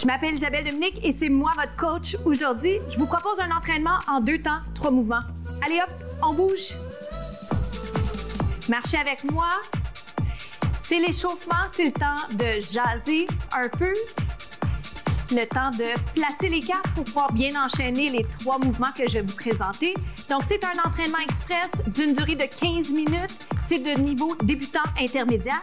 Je m'appelle Isabelle Dominique et c'est moi votre coach. Aujourd'hui, je vous propose un entraînement en 2 temps, 3 mouvements. Allez hop, on bouge. Marchez avec moi. C'est l'échauffement, c'est le temps de jaser un peu. Le temps de placer les cartes pour pouvoir bien enchaîner les 3 mouvements que je vais vous présenter. Donc, c'est un entraînement express d'une durée de 15 minutes. C'est de niveau débutant intermédiaire.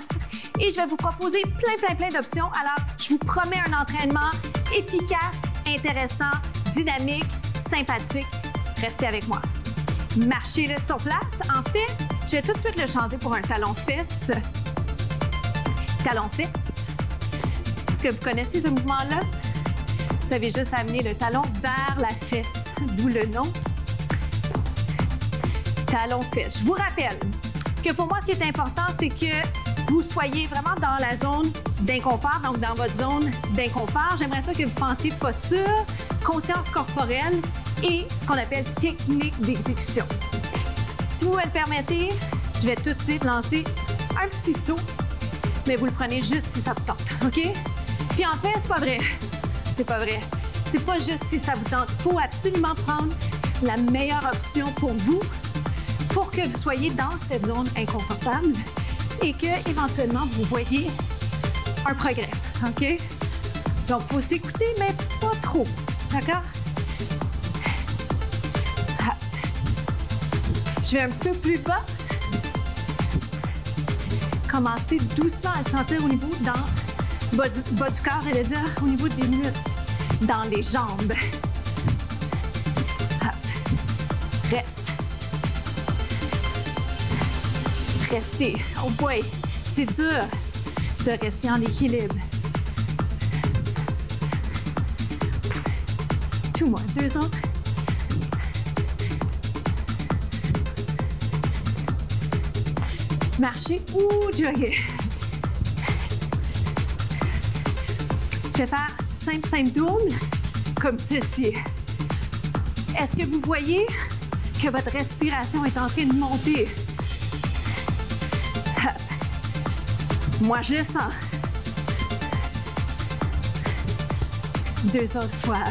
Et je vais vous proposer plein d'options. Alors, je vous promets un entraînement efficace, intéressant, dynamique, sympathique. Restez avec moi. Marchez-le sur place. En fait, je vais tout de suite le changer pour un talon-fesse. Talon-fesse. Est-ce que vous connaissez ce mouvement-là? Vous avez juste amené le talon vers la fesse, d'où le nom. Talon-fesse. Je vous rappelle que pour moi, ce qui est important, c'est que vous soyez vraiment dans la zone d'inconfort, donc dans votre zone d'inconfort. J'aimerais ça que vous pensiez posture, conscience corporelle et ce qu'on appelle technique d'exécution. Si vous me le permettez, je vais tout de suite lancer un petit saut, mais vous le prenez juste si ça vous tente, OK? Puis en fait, c'est pas vrai. C'est pas vrai. C'est pas juste si ça vous tente. Il faut absolument prendre la meilleure option pour vous, pour que vous soyez dans cette zone inconfortable et que, éventuellement, vous voyez un progrès, OK? Donc, il faut s'écouter, mais pas trop, d'accord? Je vais un petit peu plus bas. Commencez doucement à le sentir au niveau bas du corps, j'allais dire, au niveau des muscles, dans les jambes. Hop. Reste. Restez. Oh boy, c'est dur de rester en équilibre. Tout moins, 2 autres. Marcher ou jogger. Je vais faire 5 doubles, comme ceci. Est-ce que vous voyez que votre respiration est en train de monter? Hop. Moi, je le sens. 2 autres fois.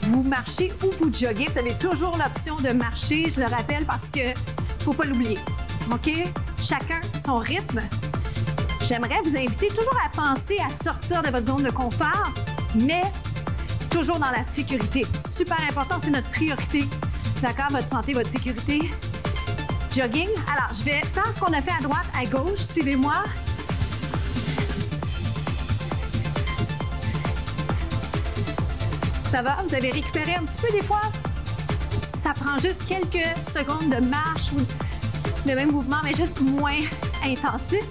Vous marchez ou vous joguez. Vous avez toujours l'option de marcher, je le rappelle, parce que ne faut pas l'oublier. OK? Chacun son rythme. J'aimerais vous inviter toujours à penser à sortir de votre zone de confort, mais toujours dans la sécurité. Super important, c'est notre priorité. D'accord? Votre santé, votre sécurité. Jogging. Alors, je vais faire ce qu'on a fait à droite, à gauche. Suivez-moi. Ça va? Vous avez récupéré un petit peu des fois? Ça prend juste quelques secondes de marche ou le même mouvement, mais juste moins intensif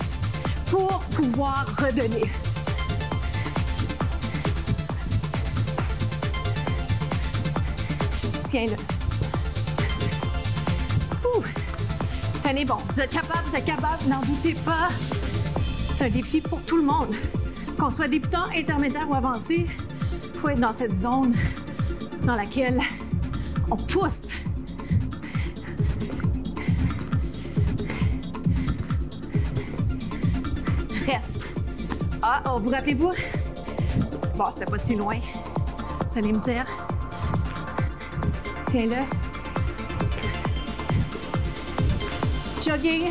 pour pouvoir redonner. Tiens-le. Tenez bon. Vous êtes capable, n'en doutez pas. C'est un défi pour tout le monde. Qu'on soit débutant, intermédiaire ou avancé, il faut être dans cette zone dans laquelle on pousse. Reste. Ah, oh, vous rappelez-vous? Bon, c'était pas si loin. Vous allez me dire. Tiens-le. Jogging.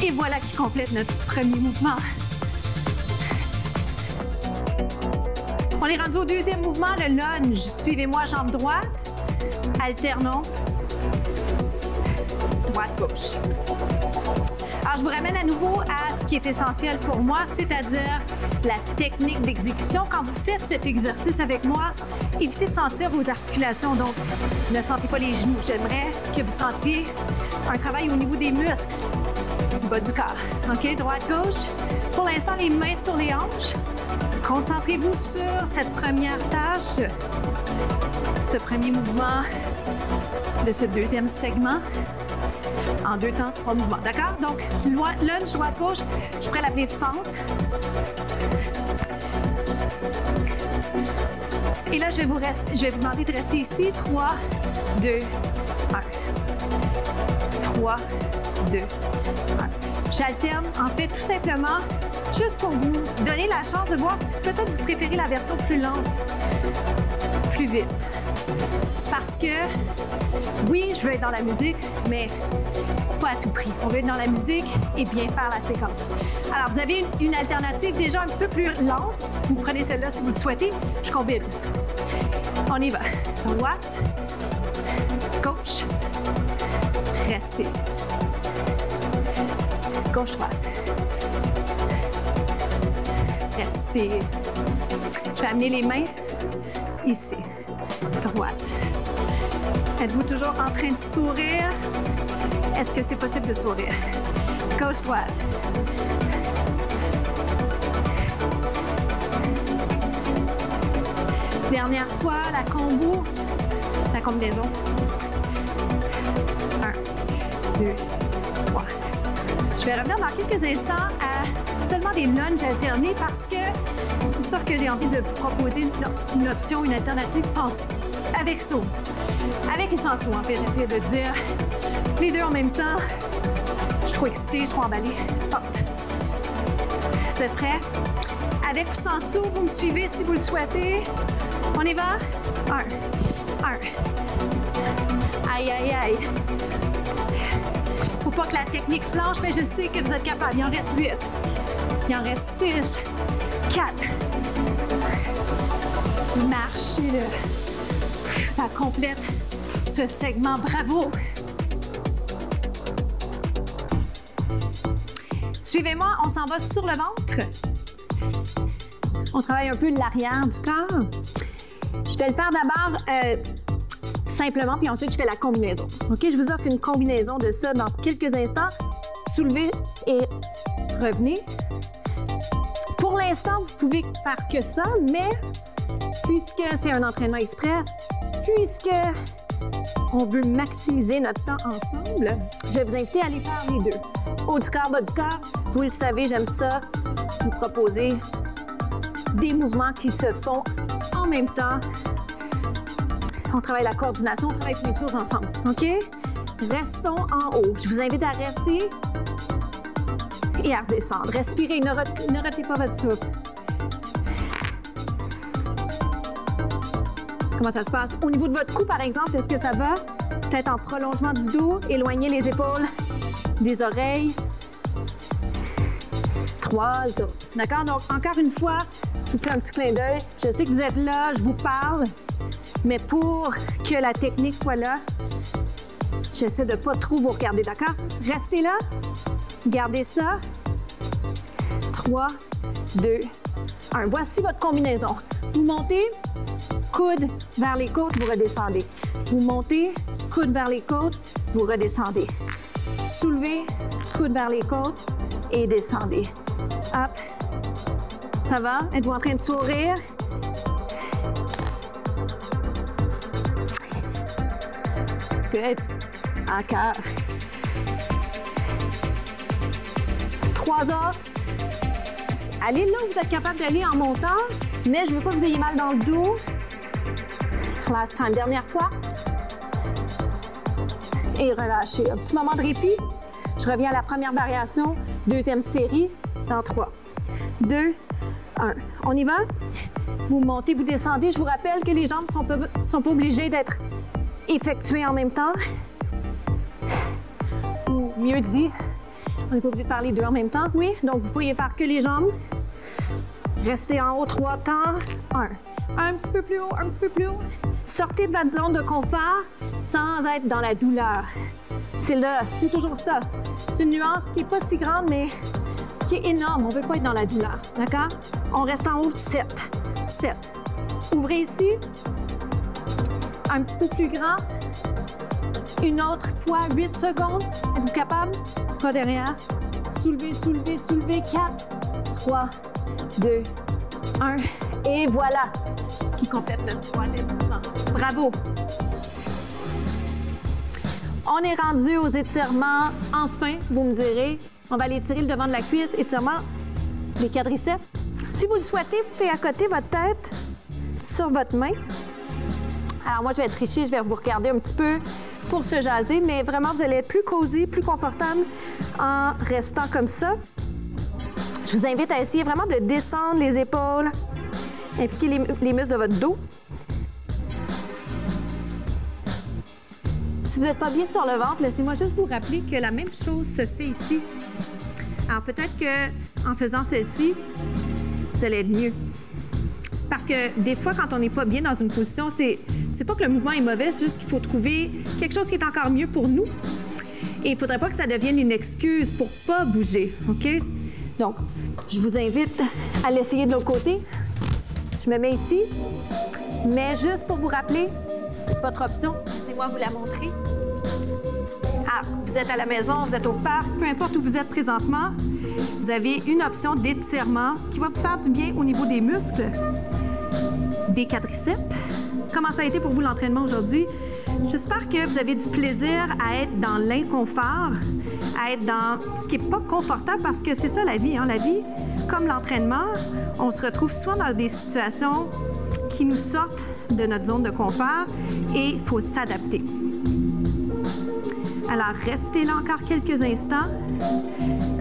Et voilà qui complète notre premier mouvement. On est rendu au 2e mouvement, le lunge. Suivez-moi, jambe droite. Alternons. Droite-gauche. Alors, je vous ramène à nouveau à ce qui est essentiel pour moi, c'est-à-dire la technique d'exécution. Quand vous faites cet exercice avec moi, évitez de sentir vos articulations. Donc, ne sentez pas les genoux. J'aimerais que vous sentiez un travail au niveau des muscles du bas du corps. OK? Droite-gauche. Pour l'instant, les mains sur les hanches. Concentrez-vous sur cette première tâche, ce premier mouvement de ce 2e segment en 2 temps, 3 mouvements. D'accord? Donc, lunge, droite-gauche, je pourrais l'appeler fente. Et là, je vais vous demander de rester ici. 3, 2, 1. 3, 2, 1. J'alterne, en fait, tout simplement, juste pour vous donner la chance de voir si peut-être vous préférez la version plus lente, plus vite. Parce que, oui, je veux être dans la musique, mais pas à tout prix. On veut être dans la musique et bien faire la séquence. Alors, vous avez une alternative déjà un petit peu plus lente. Vous prenez celle-là si vous le souhaitez. Je combine. On y va. Droite, gauche, restez. Gauche-droite. Restez. Je vais amener les mains ici. Droite. Êtes-vous toujours en train de sourire? Est-ce que c'est possible de sourire? Gauche-droite. Dernière fois, la combinaison. 1, 2, 3. Je vais revenir dans quelques instants à seulement des lunges alternés parce que c'est sûr que j'ai envie de vous proposer une option, une alternative avec saut. Avec et sans saut, en fait, j'essaie de dire les deux en même temps. Je suis trop excitée, je suis trop emballée. Hop. Vous êtes prêts? Avec ou sans saut, vous me suivez si vous le souhaitez. On y va? 1. Aïe, aïe, aïe. Faut pas que la technique flanche, mais je sais que vous êtes capable. Il en reste 8. Il en reste 6. 4. Marchez-le. Ça complète ce segment. Bravo. Suivez-moi, on s'en va sur le ventre. On travaille un peu l'arrière du corps. Je vais le faire d'abord simplement, puis ensuite je fais la combinaison. OK, je vous offre une combinaison de ça dans quelques instants. Soulevez et revenez. Pour l'instant, vous pouvez faire que ça, mais puisque c'est un entraînement express, puisque on veut maximiser notre temps ensemble, je vais vous inviter à aller faire les deux. Haut du corps, bas du corps. Vous le savez, j'aime ça, vous proposer des mouvements qui se font en même temps. On travaille la coordination, on travaille plein de choses ensemble. OK? Restons en haut. Je vous invite à rester et à redescendre. Respirez, ne retenez pas votre souffle. Comment ça se passe? Au niveau de votre cou, par exemple, est-ce que ça va? Peut-être en prolongement du dos, éloignez les épaules des oreilles. 3 autres. D'accord? Donc, encore une fois, je vous fais un petit clin d'œil. Je sais que vous êtes là, je vous parle, mais pour que la technique soit là, j'essaie de ne pas trop vous regarder, d'accord? Restez là, gardez ça. 3, 2, 1. Voici votre combinaison. Vous montez, coude vers les côtes, vous redescendez. Vous montez, coude vers les côtes, vous redescendez. Soulevez, coude vers les côtes et descendez. Hop. Ça va? Êtes-vous en train de sourire? Good. Encore. 3 autres. Allez là où vous êtes capable d'aller en montant, mais je ne veux pas que vous ayez mal dans le dos. Last time, dernière fois. Et relâchez. Un petit moment de répit. Je reviens à la première variation. Deuxième série dans 3, 2, 1. On y va? Vous montez, vous descendez. Je vous rappelle que les jambes ne sont pas obligées d'être effectuées en même temps. Ou mieux dit, on n'est pas obligé de faire les deux en même temps. Oui, donc vous pourriez faire que les jambes. Restez en haut 3 temps. 1. Un petit peu plus haut, un petit peu plus haut. Sortez de votre zone de confort sans être dans la douleur. C'est là, c'est toujours ça. C'est une nuance qui n'est pas si grande, mais qui est énorme. On ne veut pas être dans la douleur, d'accord? On reste en haut, 7. 7. Ouvrez ici. Un petit peu plus grand. Une autre fois, 8 secondes. Êtes-vous capable? Pas derrière. Soulevez, soulevez, soulevez. 4, 3, 2, 1. Et voilà. Ce qui complète notre troisième mouvement. Bravo! On est rendu aux étirements. Enfin, vous me direz, on va aller étirer le devant de la cuisse, étirement des quadriceps. Si vous le souhaitez, vous pouvez accoter votre tête sur votre main. Alors moi, je vais tricher, je vais vous regarder un petit peu. pour se jaser, mais vraiment, vous allez être plus cosy, plus confortable en restant comme ça. Je vous invite à essayer vraiment de descendre les épaules, impliquer les muscles de votre dos. Si vous n'êtes pas bien sur le ventre, laissez-moi juste vous rappeler que la même chose se fait ici. Alors peut-être qu'en faisant celle-ci, vous allez être mieux. Parce que des fois, quand on n'est pas bien dans une position, c'est pas que le mouvement est mauvais, c'est juste qu'il faut trouver quelque chose qui est encore mieux pour nous. Et il ne faudrait pas que ça devienne une excuse pour ne pas bouger, OK? Donc, je vous invite à l'essayer de l'autre côté. Je me mets ici, mais juste pour vous rappeler, votre option, laissez-moi vous la montrer. Ah, vous êtes à la maison, vous êtes au parc, peu importe où vous êtes présentement, vous avez une option d'étirement qui va vous faire du bien au niveau des muscles, des quadriceps. Comment ça a été pour vous l'entraînement aujourd'hui? J'espère que vous avez du plaisir à être dans l'inconfort, à être dans ce qui n'est pas confortable parce que c'est ça la vie. Hein? La vie, comme l'entraînement, on se retrouve souvent dans des situations qui nous sortent de notre zone de confort et il faut s'adapter. Alors, restez là encore quelques instants.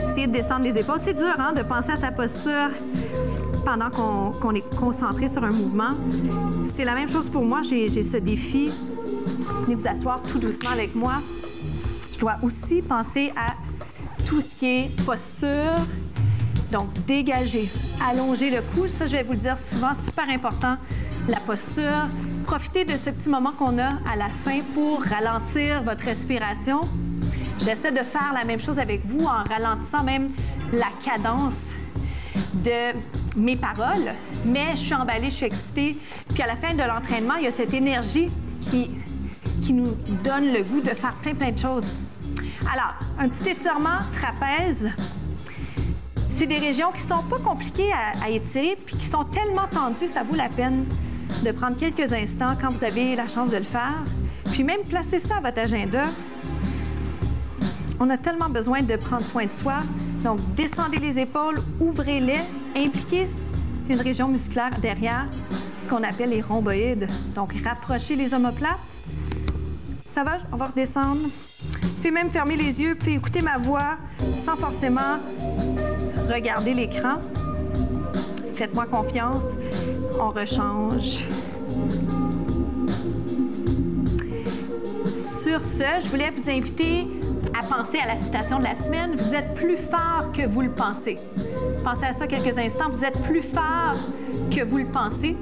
Essayez de descendre les épaules. C'est dur hein, de penser à sa posture pendant qu'on est concentré sur un mouvement. C'est la même chose pour moi. J'ai ce défi. Venez vous asseoir tout doucement avec moi. Je dois aussi penser à tout ce qui est posture. Donc, dégager, allonger le cou. Ça, je vais vous le dire souvent, super important, la posture. Profitez de ce petit moment qu'on a à la fin pour ralentir votre respiration. J'essaie de faire la même chose avec vous en ralentissant même la cadence de mes paroles, mais je suis emballée, je suis excitée. Puis à la fin de l'entraînement, il y a cette énergie qui nous donne le goût de faire plein de choses. Alors, un petit étirement trapèze. C'est des régions qui ne sont pas compliquées à étirer puis qui sont tellement tendues, ça vaut la peine de prendre quelques instants quand vous avez la chance de le faire. Puis même placer ça à votre agenda. On a tellement besoin de prendre soin de soi. Donc, descendez les épaules, ouvrez-les, impliquez une région musculaire derrière, ce qu'on appelle les rhomboïdes. Donc, rapprochez les omoplates. Ça va? On va redescendre. Puis même fermer les yeux, puis écouter ma voix sans forcément regarder l'écran. Faites-moi confiance. On rechange. Sur ce, je voulais vous inviter à penser à la citation de la semaine. Vous êtes plus fort que vous le pensez. Pensez à ça quelques instants. Vous êtes plus fort que vous le pensez.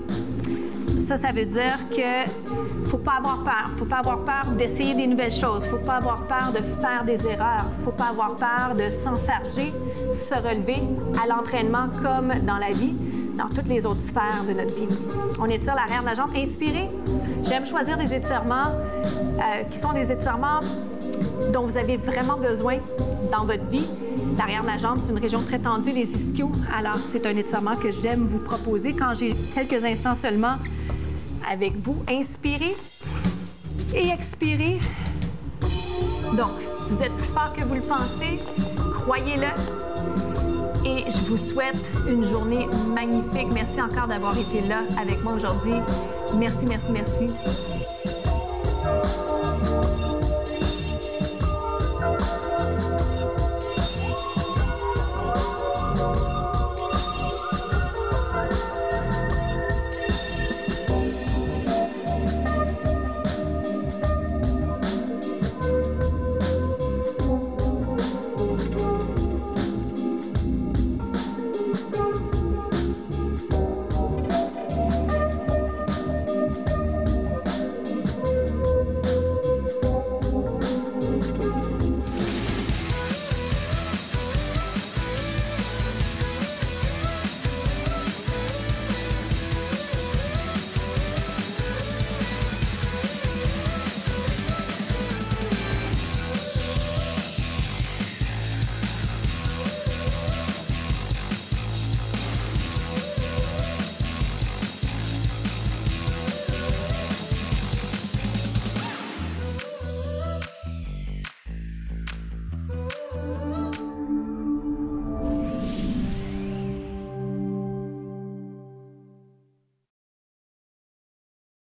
Ça veut dire que faut pas avoir peur. Faut pas avoir peur d'essayer des nouvelles choses. Faut pas avoir peur de faire des erreurs. Faut pas avoir peur de s'enfarger, se relever à l'entraînement comme dans la vie, dans toutes les autres sphères de notre vie. On étire l'arrière de la jambe. Inspirez. J'aime choisir des étirements qui sont des étirements dont vous avez vraiment besoin dans votre vie. L'arrière de la jambe, c'est une région très tendue, les ischios. Alors, c'est un étirement que j'aime vous proposer quand j'ai quelques instants seulement avec vous. Inspirez et expirez. Donc, vous êtes plus fort que vous le pensez. Croyez-le. Et je vous souhaite une journée magnifique. Merci encore d'avoir été là avec moi aujourd'hui. Merci, merci, merci.